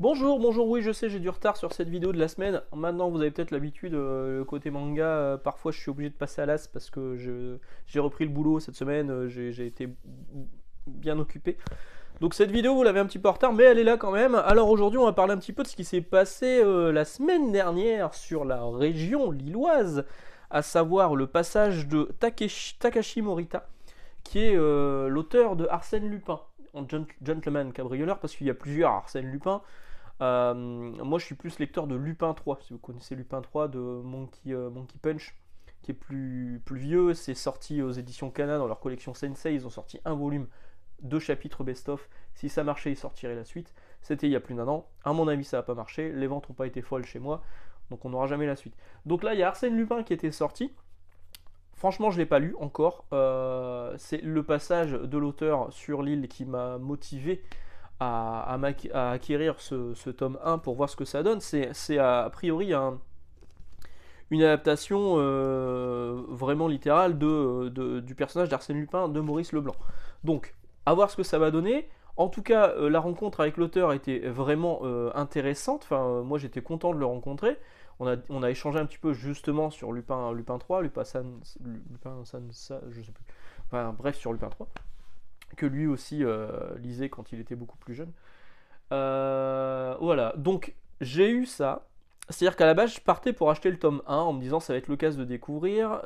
Bonjour, bonjour, oui je sais j'ai du retard sur cette vidéo de la semaine. Maintenant vous avez peut-être l'habitude, le côté manga, parfois je suis obligé de passer à l'as parce que j'ai repris le boulot cette semaine, j'ai été bien occupé. Donc cette vidéo vous l'avez un petit peu en retard mais elle est là quand même. Alors aujourd'hui on va parler un petit peu de ce qui s'est passé la semaine dernière sur la région lilloise, à savoir le passage de Takashi Morita, qui est l'auteur de Arsène Lupin, en gentleman cambrioleur, parce qu'il y a plusieurs Arsène Lupin. Moi, je suis plus lecteur de Lupin 3. Si vous connaissez Lupin 3 de Monkey Punch, qui est plus vieux. C'est sorti aux éditions Kana dans leur collection Sensei. Ils ont sorti un volume, deux chapitres best-of. Si ça marchait, ils sortiraient la suite. C'était il y a plus d'un an. À mon avis, ça n'a pas marché. Les ventes n'ont pas été folles chez moi. Donc on n'aura jamais la suite. Donc là, il y a Arsène Lupin qui était sorti. Franchement, je ne l'ai pas lu encore. C'est le passage de l'auteur sur l'île qui m'a motivé à acquérir ce tome 1 pour voir ce que ça donne. C'est a priori une adaptation vraiment littérale du personnage d'Arsène Lupin de Maurice Leblanc. Donc, à voir ce que ça va donner. En tout cas, la rencontre avec l'auteur était vraiment intéressante. Enfin, moi, j'étais content de le rencontrer. On a échangé un petit peu justement sur Lupin 3, Lupin San, je sais plus. Enfin, bref, sur Lupin 3, que lui aussi lisait quand il était beaucoup plus jeune. Voilà, donc j'ai eu ça. C'est-à-dire qu'à la base, je partais pour acheter le tome 1 en me disant ça va être l'occasion de découvrir.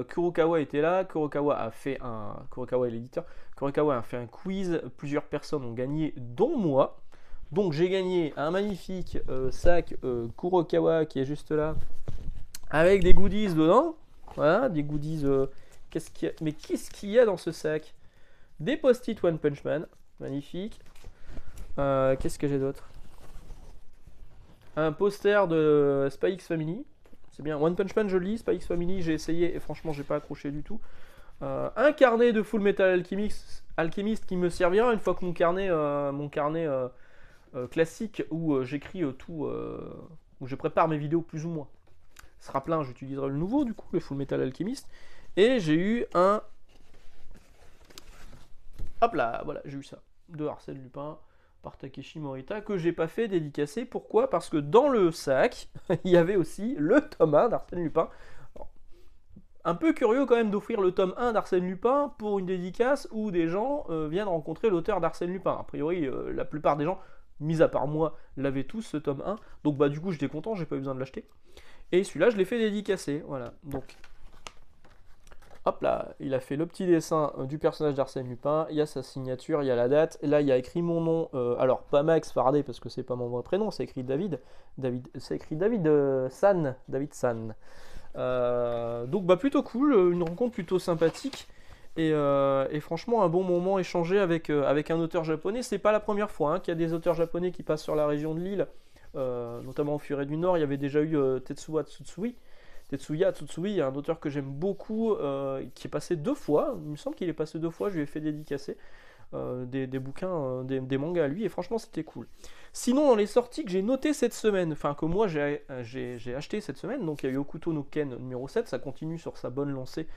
Kurokawa était là, Kurokawa est l'éditeur, Kurokawa a fait un quiz, plusieurs personnes ont gagné, dont moi. Donc j'ai gagné un magnifique sac Kurokawa qui est juste là, avec des goodies dedans. Voilà, des goodies. Mais qu'est-ce qu'il y a dans ce sac? Des post-it One Punch Man, magnifique. Qu'est-ce que j'ai d'autre? Un poster de Spy X Family. C'est bien. One Punch Man, je lis. Spy X Family, j'ai essayé et franchement, j'ai pas accroché du tout. Un carnet de Full Metal Alchemist qui me servira une fois que mon carnet classique où j'écris tout, où je prépare mes vidéos plus ou moins sera plein. J'utiliserai le nouveau, du coup, le Full Metal Alchemist. Et j'ai eu un. Hop là, voilà, j'ai eu ça. De Arsène Lupin par Takeshi Morita, que j'ai pas fait dédicacer. Pourquoi? Parce que dans le sac, il y avait aussi le tome 1 d'Arsène Lupin. Alors, un peu curieux quand même d'offrir le tome 1 d'Arsène Lupin pour une dédicace où des gens viennent rencontrer l'auteur d'Arsène Lupin. A priori, la plupart des gens, mis à part moi, l'avaient tous ce tome 1. Donc bah du coup j'étais content, j'ai pas eu besoin de l'acheter. Et celui-là je l'ai fait dédicacer. Voilà. Donc hop là, il a fait le petit dessin du personnage d'Arsène Lupin, il y a sa signature, il y a la date, et là il y a écrit mon nom, alors pas Max Faraday parce que c'est pas mon vrai prénom, c'est écrit c'est écrit David San. Donc bah plutôt cool, une rencontre plutôt sympathique, et franchement un bon moment échangé avec un auteur japonais. C'est pas la première fois qu'il y a des auteurs japonais qui passent sur la région de l'île, notamment au Furet du Nord. Il y avait déjà eu Tetsuya Tsutsui, un auteur que j'aime beaucoup, qui est passé deux fois. Il me semble qu'il est passé deux fois. Je lui ai fait dédicacer des bouquins, des mangas à lui, et franchement c'était cool. Sinon, dans les sorties que j'ai notées cette semaine, enfin que moi j'ai acheté cette semaine, donc il y a eu Okuto no Ken numéro 7, ça continue sur sa bonne lancée.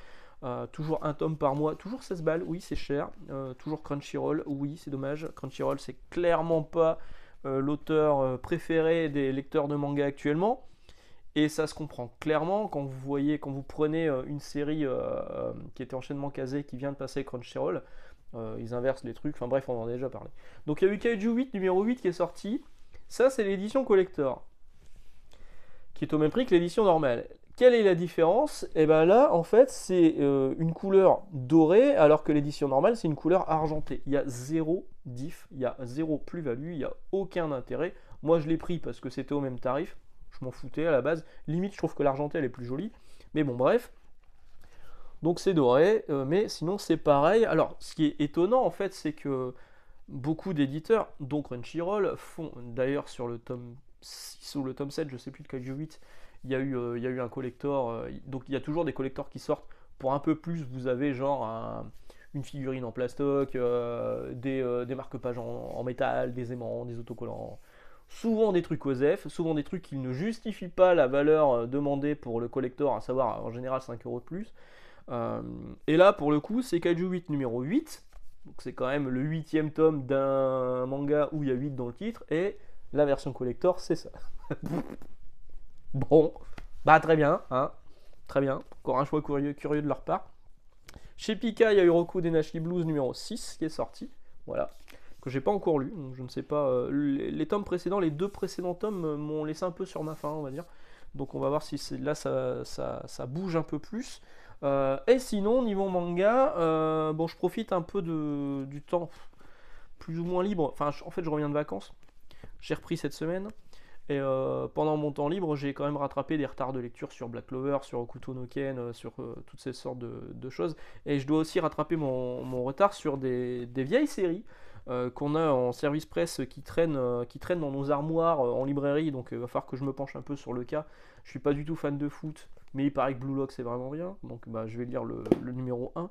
Toujours un tome par mois, toujours 16 balles, oui c'est cher. Toujours Crunchyroll, oui c'est dommage. Crunchyroll c'est clairement pas l'auteur préféré des lecteurs de manga actuellement. Et ça se comprend clairement quand vous prenez une série qui était enchaînement casé, qui vient de passer Crunchyroll, ils inversent les trucs, enfin bref, on en a déjà parlé. Donc il y a eu Kaiju 8, numéro 8 qui est sorti. Ça, c'est l'édition collector, qui est au même prix que l'édition normale. Quelle est la différence? Et bien là, en fait, c'est une couleur dorée, alors que l'édition normale, c'est une couleur argentée. Il y a zéro diff, il y a zéro plus-value, il n'y a aucun intérêt. Moi, je l'ai pris parce que c'était au même tarif. Je m'en foutais à la base. Limite, je trouve que l'argenté, elle est plus jolie. Mais bon, bref. Donc c'est doré, mais sinon c'est pareil. Alors, ce qui est étonnant, en fait, c'est que beaucoup d'éditeurs, dont Crunchyroll, font, d'ailleurs sur le tome 6 ou le tome 7, je sais plus de Kaiju 8, il y a eu un collector. Donc il y a toujours des collectors qui sortent pour un peu plus. Vous avez genre une figurine en plastoc, des marque-pages en métal, des aimants, des autocollants. Souvent des trucs OSEF, souvent des trucs qui ne justifient pas la valeur demandée pour le collector, à savoir en général 5 euros de plus. Et là, pour le coup, c'est Kaiju 8 numéro 8. Donc c'est quand même le 8ème tome d'un manga où il y a 8 dans le titre. Et La version collector, c'est ça. Bon, bah très bien, hein. Très bien. Encore un choix curieux de leur part. Chez Pika, il y a eu Roku Denashi Blues numéro 6 qui est sorti. Voilà. Que j'ai pas encore lu. Donc je ne sais pas. Les tomes précédents, les 2 précédents tomes m'ont laissé un peu sur ma faim, on va dire. Donc on va voir si là ça bouge un peu plus. Et sinon, niveau manga, bon, je profite un peu du temps plus ou moins libre. Enfin, en fait, je reviens de vacances. J'ai repris cette semaine. Et pendant mon temps libre, j'ai quand même rattrapé des retards de lecture sur Black Clover, sur Hokuto no Ken, sur toutes ces sortes de choses. Et je dois aussi rattraper mon retard sur des vieilles séries qu'on a en service presse qui traînent dans nos armoires en librairie. Donc il va falloir que je me penche un peu sur le cas. Je suis pas du tout fan de foot, mais il paraît que Blue Lock c'est vraiment bien. Donc bah, je vais lire le numéro 1.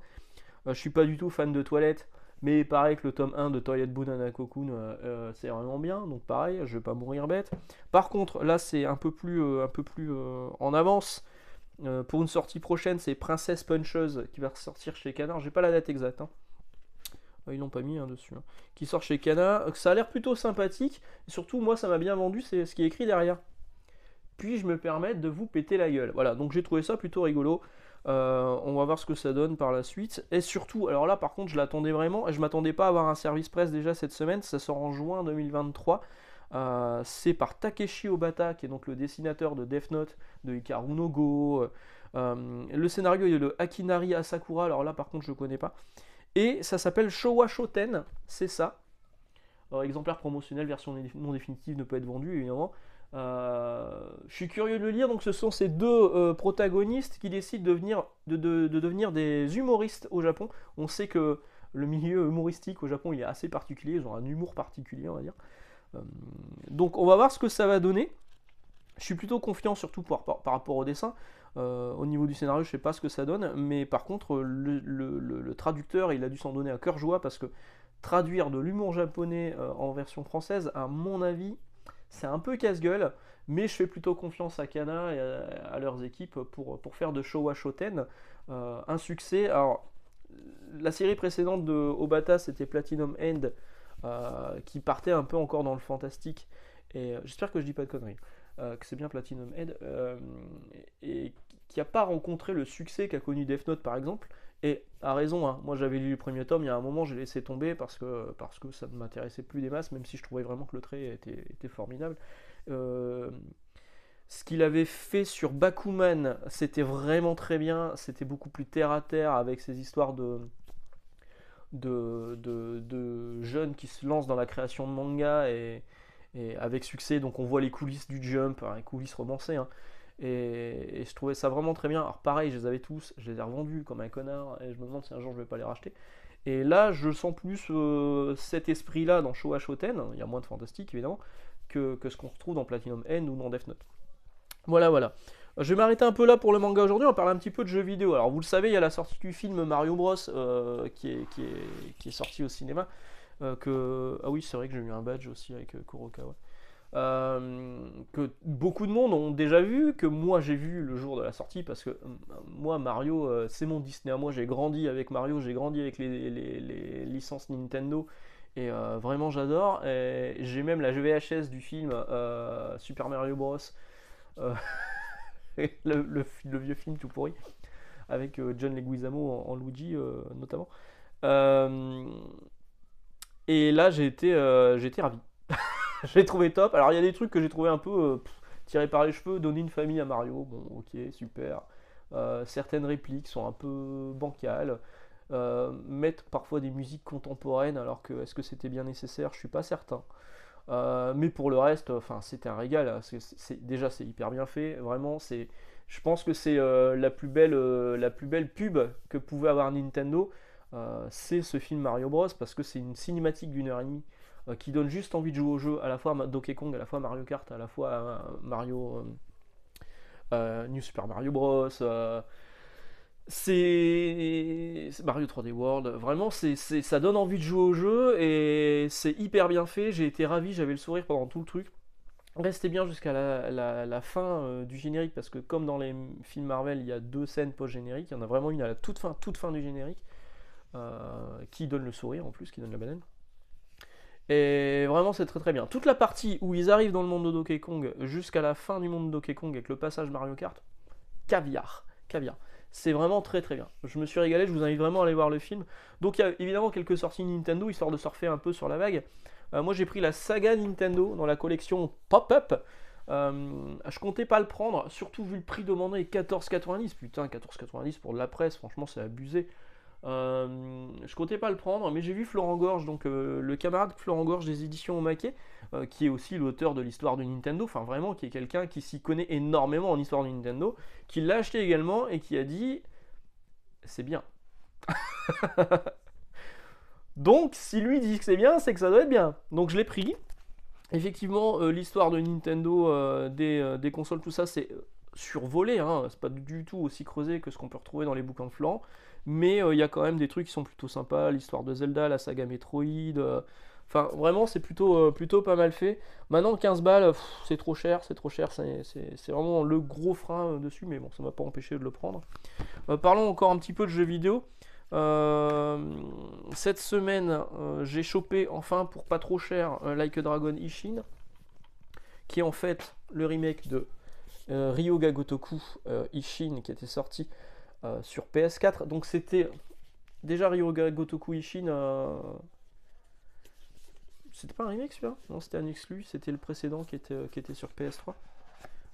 Je suis pas du tout fan de toilettes. Mais pareil que le tome 1 de Toilet Bunana Cocoon, c'est vraiment bien, donc pareil, je vais pas mourir bête. Par contre, là c'est un peu plus en avance. Pour une sortie prochaine, c'est Princesse Puncheuse qui va sortir chez Canard. J'ai pas la date exacte, hein. Ils l'ont pas mis dessus, hein. Qui sort chez Canard. Ça a l'air plutôt sympathique. Et surtout, moi, ça m'a bien vendu, c'est ce qui est écrit derrière. Puis-je me permettre de vous péter la gueule. Voilà, donc j'ai trouvé ça plutôt rigolo. On va voir ce que ça donne par la suite. Et surtout, alors là par contre je l'attendais vraiment, et je m'attendais pas à avoir un service presse déjà cette semaine, ça sort en juin 2023. C'est par Takeshi Obata, qui est donc le dessinateur de Death Note, de Hikaru no Go. Le scénario est de Akinari Asakura, alors là par contre je connais pas. Et ça s'appelle Showa Shoten, c'est ça. Exemplaire promotionnel, version non définitive ne peut être vendue évidemment. Je suis curieux de le lire, donc ce sont ces 2 protagonistes qui décident de devenir des humoristes au Japon. On sait que le milieu humoristique au Japon il est assez particulier, ils ont un humour particulier on va dire. Donc on va voir ce que ça va donner. Je suis plutôt confiant surtout par rapport au dessin. Au niveau du scénario je sais pas ce que ça donne, mais par contre le traducteur il a dû s'en donner à cœur joie parce que traduire de l'humour japonais en version française à mon avis c'est un peu casse-gueule, mais je fais plutôt confiance à Kana et à leurs équipes pour faire de Showa Shoten un succès. Alors, la série précédente de Obata, c'était Platinum End, qui partait un peu encore dans le fantastique. Et j'espère que je dis pas de conneries, que c'est bien Platinum End, et qui n'a pas rencontré le succès qu'a connu Death Note par exemple. Et à raison, hein. Moi j'avais lu le premier tome, il y a un moment j'ai laissé tomber parce que ça ne m'intéressait plus des masses, même si je trouvais vraiment que le trait était formidable. Euh, Ce qu'il avait fait sur Bakuman, c'était vraiment très bien, c'était beaucoup plus terre à terre avec ces histoires de jeunes qui se lancent dans la création de manga et avec succès, donc on voit les coulisses du Jump, hein, les coulisses romancées, hein. Et je trouvais ça vraiment très bien. Alors pareil, je les avais tous, je les ai revendus comme un connard, et je me demande si un jour je vais pas les racheter. Et là, je sens plus cet esprit-là dans Showa Shoten, il y a moins de fantastique évidemment, que ce qu'on retrouve dans Platinum End ou dans Death Note. Voilà, voilà. Je vais m'arrêter un peu là pour le manga aujourd'hui, on va parler un petit peu de jeux vidéo. Alors vous le savez, il y a la sortie du film Mario Bros qui est sorti au cinéma. Ah oui, c'est vrai que j'ai eu un badge aussi avec Kurokawa. Que beaucoup de monde ont déjà vu, que moi j'ai vu le jour de la sortie, parce que moi Mario c'est mon Disney à moi, j'ai grandi avec Mario, j'ai grandi avec les licences Nintendo, et vraiment j'adore. Et j'ai même la VHS du film Super Mario Bros, euh, le vieux film tout pourri, avec John Leguizamo en Luigi notamment. Euh, et là j'ai été ravi. J'ai trouvé top. Alors il y a des trucs que j'ai trouvé un peu tirés par les cheveux. Donner une famille à Mario, bon ok, super. Certaines répliques sont un peu bancales. Mettre parfois des musiques contemporaines, alors que est-ce que c'était bien nécessaire, je suis pas certain. Mais pour le reste, enfin c'était un régal, hein. Déjà c'est hyper bien fait, vraiment. Je pense que c'est la plus belle pub que pouvait avoir Nintendo. C'est ce film Mario Bros, parce que c'est une cinématique d'1 heure et demie qui donne juste envie de jouer au jeu, à la fois Donkey Kong, à la fois Mario Kart, à la fois Mario New Super Mario Bros. C'est Mario 3D World. Vraiment, ça donne envie de jouer au jeu et c'est hyper bien fait. J'ai été ravi, j'avais le sourire pendant tout le truc. Restez bien jusqu'à la fin du générique, parce que comme dans les films Marvel, il y a 2 scènes post-générique. Il y en a vraiment une à la toute fin du générique qui donne le sourire en plus, qui donne la banane. Et vraiment, c'est très très bien. Toute la partie où ils arrivent dans le monde de Donkey Kong jusqu'à la fin du monde de Donkey Kong avec le passage Mario Kart, caviar, caviar. C'est vraiment très très bien. Je me suis régalé, je vous invite vraiment à aller voir le film. Donc il y a évidemment quelques sorties Nintendo, histoire de surfer un peu sur la vague. Moi j'ai pris la saga Nintendo dans la collection Pop-Up. Je comptais pas le prendre, surtout vu le prix demandé, 14,90. Putain, 14,90 pour de la presse, franchement c'est abusé. Je comptais pas le prendre, mais j'ai vu Florent Gorge, donc le camarade Florent Gorge des éditions Omake, qui est aussi l'auteur de l'histoire de Nintendo, enfin vraiment qui est quelqu'un qui s'y connaît énormément en histoire de Nintendo, qui l'a acheté également et qui a dit c'est bien. Donc si lui dit que c'est bien, c'est que ça doit être bien. Donc je l'ai pris. Effectivement, l'histoire de Nintendo, des consoles, tout ça, c'est survolé, hein. C'est pas du tout aussi creusé que ce qu'on peut retrouver dans les bouquins de Florent. Mais il y a quand même des trucs qui sont plutôt sympas, l'histoire de Zelda, la saga Metroid. Enfin, vraiment, c'est plutôt pas mal fait. Maintenant, 15 balles, c'est trop cher, c'est vraiment le gros frein dessus, mais bon, ça m'a pas empêché de le prendre. Parlons encore un petit peu de jeux vidéo. Cette semaine, j'ai chopé enfin pour pas trop cher Like a Dragon Ishin, qui est en fait le remake de Ryoga Gotoku Ishin qui était sorti sur PS4. Donc c'était déjà Ryoga Gotoku Ishin. C'était pas un remake celui-là? Non, c'était un exclu. C'était le précédent qui était sur PS3.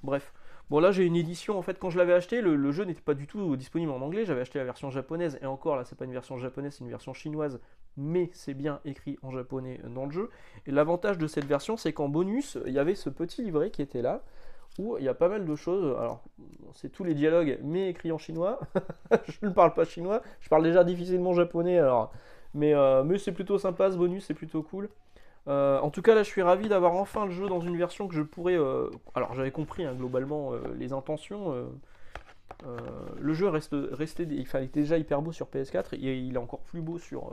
Bref. Bon, là j'ai une édition. En fait, quand je l'avais acheté, le jeu n'était pas du tout disponible en anglais. J'avais acheté la version japonaise. Et encore, là, c'est pas une version japonaise, c'est une version chinoise. Mais c'est bien écrit en japonais dans le jeu. Et l'avantage de cette version, c'est qu'en bonus, il y avait ce petit livret qui était là, où il y a pas mal de choses. Alors, c'est tous les dialogues, mais écrits en chinois. Je ne parle pas chinois. Je parle déjà difficilement japonais. Alors, mais c'est plutôt sympa ce bonus, c'est plutôt cool. En tout cas, là, je suis ravi d'avoir enfin le jeu dans une version que je pourrais. Alors, j'avais compris hein, globalement les intentions. Le jeu il fallait déjà hyper beau sur PS4 et il est encore plus beau sur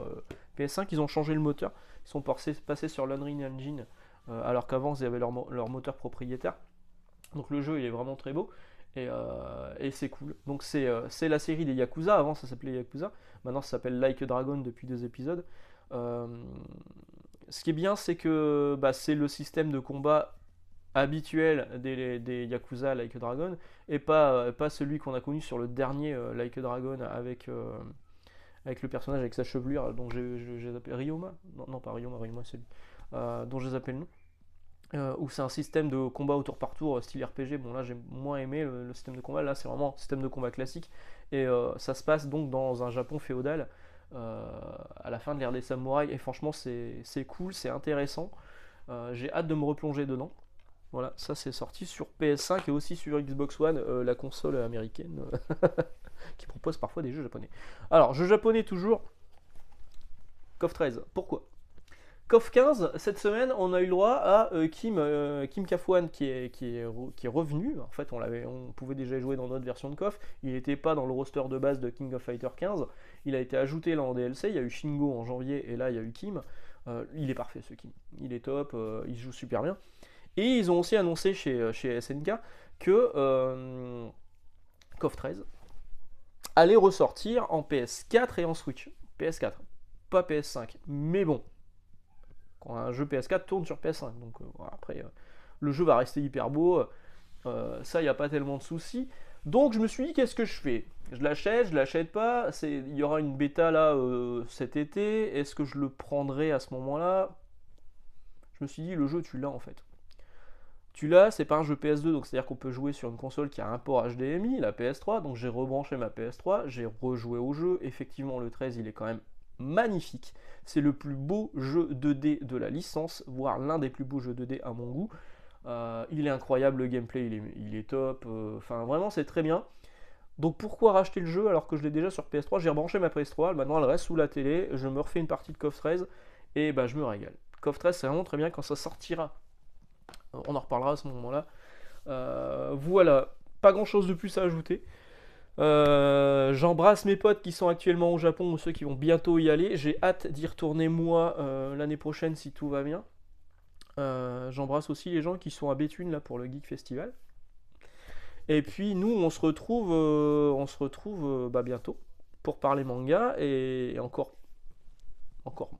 PS5. Ils ont changé le moteur. Ils sont passés sur l'Unreal Engine alors qu'avant ils avaient leur moteur propriétaire. Donc le jeu il est vraiment très beau et c'est cool. Donc c'est la série des Yakuza. Avant ça s'appelait Yakuza. Maintenant ça s'appelle Like a Dragon depuis 2 épisodes. Euh, Ce qui est bien, c'est que c'est le système de combat habituel des Yakuza Like a Dragon et pas celui qu'on a connu sur le dernier Like a Dragon avec le personnage avec sa chevelure dont j'ai zappé Ryoma. Non, pas Ryoma, c'est lui. Dont j'ai zappé le nom. Où c'est un système de combat au tour par tour style RPG. Bon, là j'ai moins aimé le système de combat. Là c'est vraiment un système de combat classique et ça se passe donc dans un Japon féodal. À la fin de l'ère des samouraïs et franchement c'est cool, c'est intéressant. J'ai hâte de me replonger dedans. Voilà, ça c'est sorti sur PS5 et aussi sur Xbox One, la console américaine qui propose parfois des jeux japonais. Alors, jeux japonais toujours. KOF 13, pourquoi? KOF 15, cette semaine, on a eu le droit à Kim Kafwan qui est revenu. En fait, on pouvait déjà jouer dans notre version de KOF. Il n'était pas dans le roster de base de King of Fighter 15. Il a été ajouté là en DLC. Il y a eu Shingo en janvier et là il y a eu Kim. Il est parfait ce Kim. Il est top, il joue super bien. Et ils ont aussi annoncé chez SNK que KOF 13 allait ressortir en PS4 et en Switch. PS4, pas PS5. Mais bon, quand un jeu PS4 tourne sur PS5. Donc après, le jeu va rester hyper beau. Ça, il n'y a pas tellement de soucis. Donc je me suis dit, qu'est-ce que je fais? Je l'achète pas. Il y aura une bêta là cet été. Est-ce que je le prendrai à ce moment-là? Je me suis dit, le jeu, tu l'as en fait. Tu l'as, c'est pas un jeu PS2, donc c'est-à-dire qu'on peut jouer sur une console qui a un port HDMI, la PS3. Donc j'ai rebranché ma PS3, j'ai rejoué au jeu. Effectivement, le 13, il est quand même magnifique. C'est le plus beau jeu 2D de la licence, voire l'un des plus beaux jeux 2D à mon goût. Il est incroyable, le gameplay il est top, enfin vraiment c'est très bien. Donc pourquoi racheter le jeu alors que je l'ai déjà sur PS3? J'ai rebranché ma PS3, maintenant elle reste sous la télé, je me refais une partie de KOF 13 et je me régale. KOF 13 c'est vraiment très bien quand ça sortira. On en reparlera à ce moment-là. Voilà, pas grand chose de plus à ajouter. J'embrasse mes potes qui sont actuellement au Japon ou ceux qui vont bientôt y aller. J'ai hâte d'y retourner moi l'année prochaine si tout va bien. J'embrasse aussi les gens qui sont à Béthune là pour le Geek Festival. Et puis nous on se retrouve bientôt pour parler manga et encore encore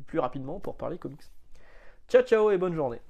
plus rapidement pour parler comics. Ciao ciao et bonne journée.